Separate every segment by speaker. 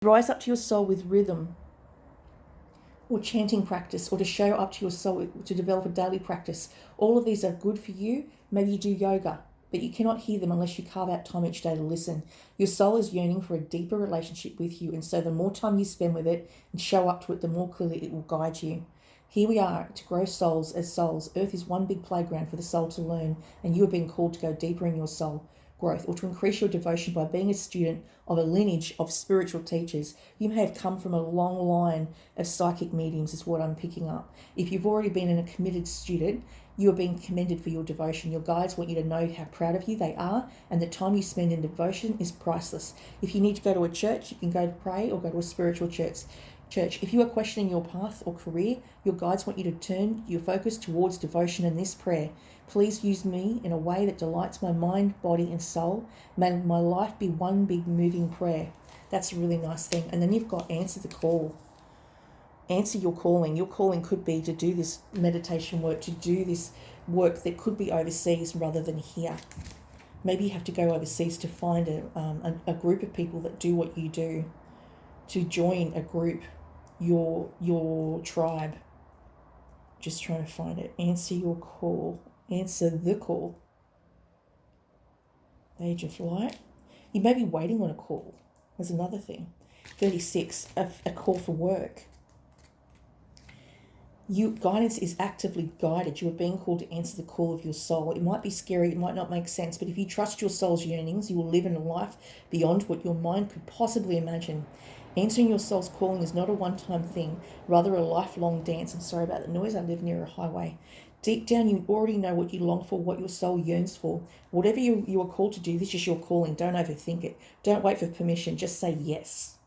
Speaker 1: rise up to your soul with rhythm or chanting practice, or to show up to your soul, to develop a daily practice. All of these are good for you. Maybe you do yoga, but you cannot hear them unless you carve out time each day to listen. Your soul is yearning for a deeper relationship with you, and so the more time you spend with it and show up to it, the more clearly it will guide you. Here we are to grow souls as souls. Earth is one big playground for the soul to learn, and you are being called to go deeper in your soul growth, or to increase your devotion by being a student of a lineage of spiritual teachers. You may have come from a long line of psychic mediums, is what I'm picking up. If you've already been a committed student, you are being commended for your devotion. Your guides want you to know how proud of you they are, and the time you spend in devotion is priceless. If you need to go to a church, you can go to pray or go to a spiritual church. If you are questioning your path or career, your guides want you to turn your focus towards devotion and this prayer. Please use me in a way that delights my mind, body, and soul. May my life be one big moving prayer. That's a really nice thing. And then you've got answer the call. Answer your calling. Your calling could be to do this meditation work, to do this work that could be overseas rather than here. Maybe you have to go overseas to find a group of people that do what you do, to join a group, your tribe. Just trying to find it. Answer your call. Answer the call. Age of light. You may be waiting on a call. There's another thing. 36, a call for work. Guidance is actively guided. You are being called to answer the call of your soul. It might be scary, it might not make sense, but if you trust your soul's yearnings, you will live in a life beyond what your mind could possibly imagine. Answering your soul's calling is not a one-time thing, rather a lifelong dance. I'm sorry about the noise, I live near a highway. Deep down, you already know what you long for, what your soul yearns for. Whatever you are called to do, this is your calling. Don't overthink it. Don't wait for permission. Just say yes.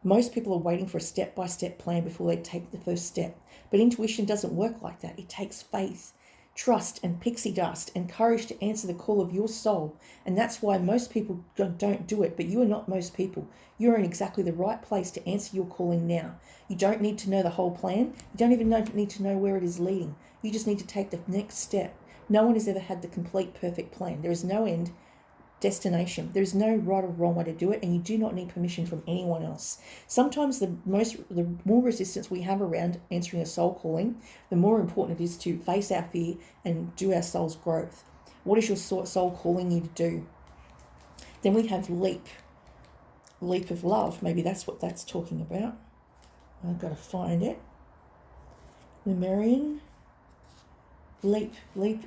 Speaker 1: Most people are waiting for a step-by-step plan before they take the first step. But intuition doesn't work like that. It takes faith, trust, and pixie dust, and courage to answer the call of your soul. And that's why most people don't do it. But you are not most people. You're in exactly the right place to answer your calling now. You don't need to know the whole plan. You don't even need to know where it is leading. You just need to take the next step. No one has ever had the complete perfect plan. There is no end destination. There is no right or wrong way to do it, and you do not need permission from anyone else. Sometimes the more resistance we have around answering a soul calling, the more important it is to face our fear and do our soul's growth. What is your soul calling you to do? Then we have leap of love. Maybe that's what that's talking about. I've got to find it. Lemurian leap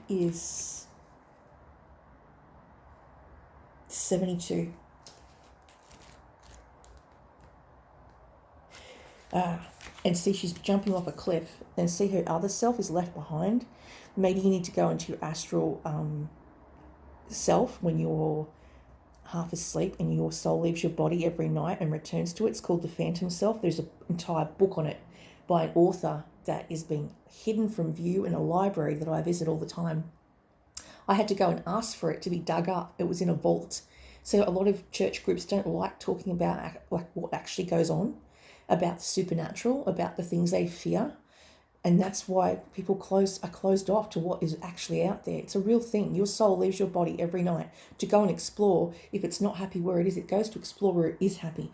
Speaker 1: is 72. And see, she's jumping off a cliff, and see her other self is left behind. Maybe you need to go into your astral self when you're half asleep and your soul leaves your body every night and returns to it. It's called the Phantom Self. There's an entire book on it by an author that is being hidden from view in a library that I visit all the time. I had to go and ask for it to be dug up. It was in a vault. So a lot of church groups don't like talking about like what actually goes on, about the supernatural, about the things they fear. And that's why people are closed off to what is actually out there. It's a real thing. Your soul leaves your body every night to go and explore. If it's not happy where it is, it goes to explore where it is happy,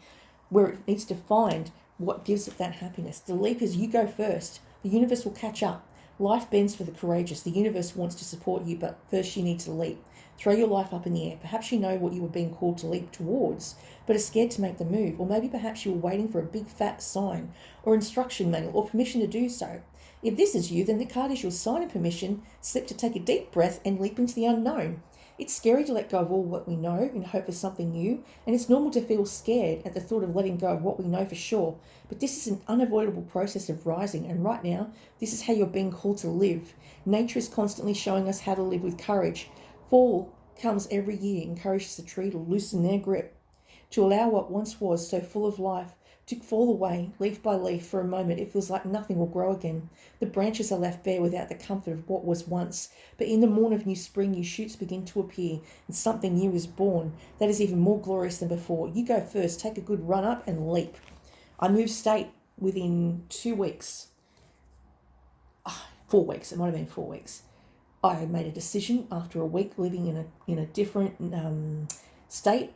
Speaker 1: where it needs to find what gives it that happiness. The leap is you go first. The universe will catch up. Life bends for the courageous. The universe wants to support you, but first you need to leap. Throw your life up in the air. Perhaps you know what you were being called to leap towards, but are scared to make the move. Or maybe perhaps you were waiting for a big fat sign or instruction manual or permission to do so. If this is you, then the card is your sign of permission, slip to take a deep breath and leap into the unknown. It's scary to let go of all what we know in hope for something new, and it's normal to feel scared at the thought of letting go of what we know for sure. But this is an unavoidable process of rising, and right now, this is how you're being called to live. Nature is constantly showing us how to live with courage. Fall comes every year, encourages the tree to loosen their grip, to allow what once was so full of life to fall away, leaf by leaf. For a moment, it feels like nothing will grow again. The branches are left bare without the comfort of what was once. But in the morn of new spring, new shoots begin to appear, and something new is born that is even more glorious than before. You go first, take a good run up and leap. I moved state within 2 weeks. 4 weeks, it might have been 4 weeks. I made a decision after a week living in a different state.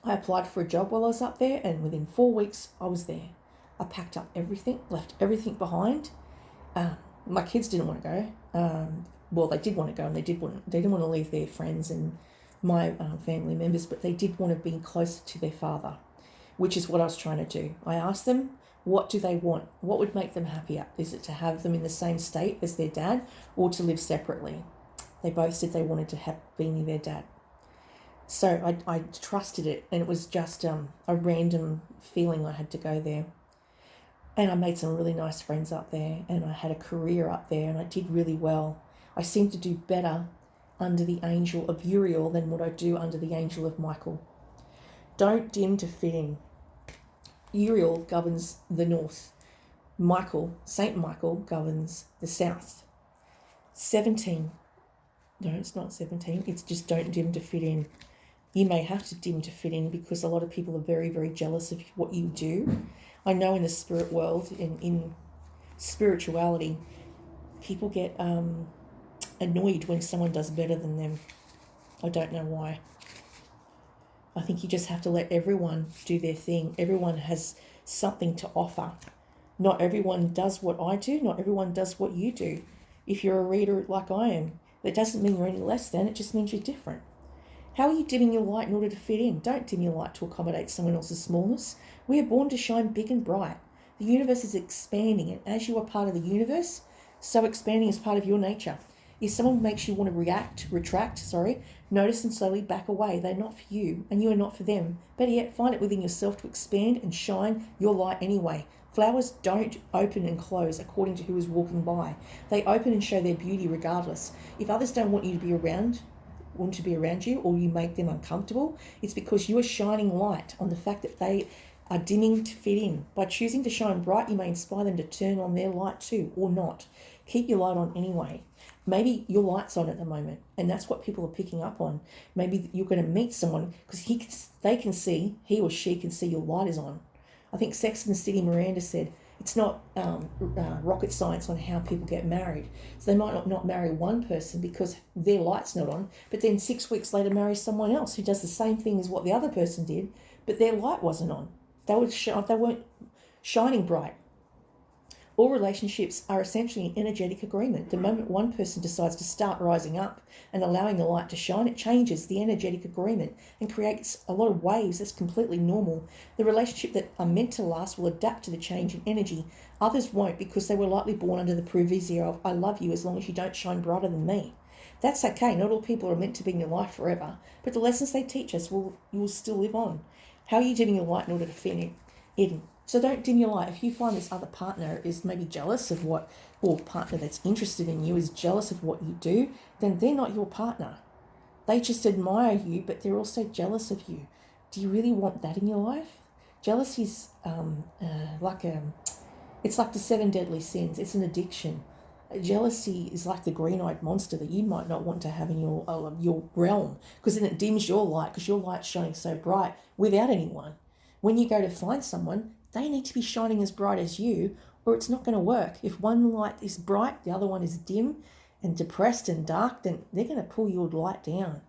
Speaker 1: I applied for a job while I was up there, and within 4 weeks I was there. I packed up everything, left everything behind. My kids didn't want to go. Well, they did want to go, and they didn't want to leave their friends and my family members, but they did want to be closer to their father, which is what I was trying to do. I asked them, what do they want? What would make them happier? Is it to have them in the same state as their dad or to live separately? They both said they wanted to be near their dad. So I trusted it, and it was just a random feeling I had to go there. And I made some really nice friends up there, and I had a career up there, and I did really well. I seemed to do better under the angel of Uriel than what I do under the angel of Michael. Don't dim to fit in. Uriel governs the north. Saint Michael, governs the south. 17. No, it's not 17. It's just don't dim to fit in. You may have to dim to fit in because a lot of people are very, very jealous of what you do. I know in the spirit world, in spirituality, people get annoyed when someone does better than them. I don't know why. I think you just have to let everyone do their thing. Everyone has something to offer. Not everyone does what I do. Not everyone does what you do. If you're a reader like I am, that doesn't mean you're any less than. It just means you're different. How are you dimming your light in order to fit in? Don't dim your light to accommodate someone else's smallness. We are born to shine big and bright. The universe is expanding, and as you are part of the universe, so expanding is part of your nature. If someone makes you want to retract, notice and slowly back away. They're not for you, and you are not for them. Better yet, find it within yourself to expand and shine your light anyway. Flowers don't open and close according to who is walking by. They open and show their beauty regardless. If others don't want to be around you, or you make them uncomfortable, it's because you are shining light on the fact that they are dimming to fit in. By choosing to shine bright, you may inspire them to turn on their light too, or not. Keep your light on anyway. Maybe your light's on at the moment, and that's what people are picking up on. Maybe you're going to meet someone because he or she can see your light is on. I think Sex and the City Miranda said it's not rocket science on how people get married. So they might not marry one person because their light's not on, but then 6 weeks later marry someone else who does the same thing as what the other person did, but their light wasn't on. They weren't shining bright. All relationships are essentially an energetic agreement. The moment one person decides to start rising up and allowing the light to shine, it changes the energetic agreement and creates a lot of waves. That's completely normal. The relationship that are meant to last will adapt to the change in energy. Others won't because they were likely born under the proviso of, I love you as long as you don't shine brighter than me. That's okay. Not all people are meant to be in your life forever, but the lessons they teach us will still live on. How are you dimming your light in order to fit in? So don't dim your light. If you find this other partner is maybe jealous of or partner that's interested in you is jealous of what you do, then they're not your partner. They just admire you, but they're also jealous of you. Do you really want that in your life? Jealousy is it's like the 7 deadly sins. It's an addiction. Jealousy is like the green-eyed monster that you might not want to have in your realm, because then it dims your light because your light's shining so bright without anyone. When you go to find someone, they need to be shining as bright as you, or it's not going to work. If one light is bright, the other one is dim and depressed and dark, then they're going to pull your light down.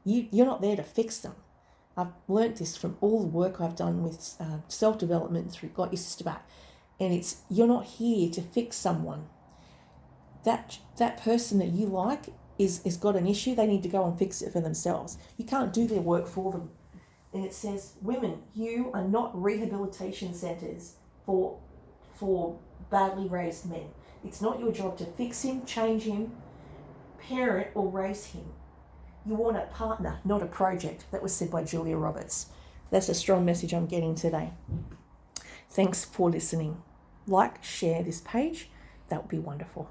Speaker 1: You're not there to fix them. I've learnt this from all the work I've done with self-development through Got Your Sister Back. And you're not here to fix someone. That person that you like is got an issue. They need to go and fix it for themselves. You can't do their work for them. And it says, women, you are not rehabilitation centres for badly raised men. It's not your job to fix him, change him, parent or raise him. You want a partner, not a project. That was said by Julia Roberts. That's a strong message I'm getting today. Thanks for listening. Like, share this page. That would be wonderful.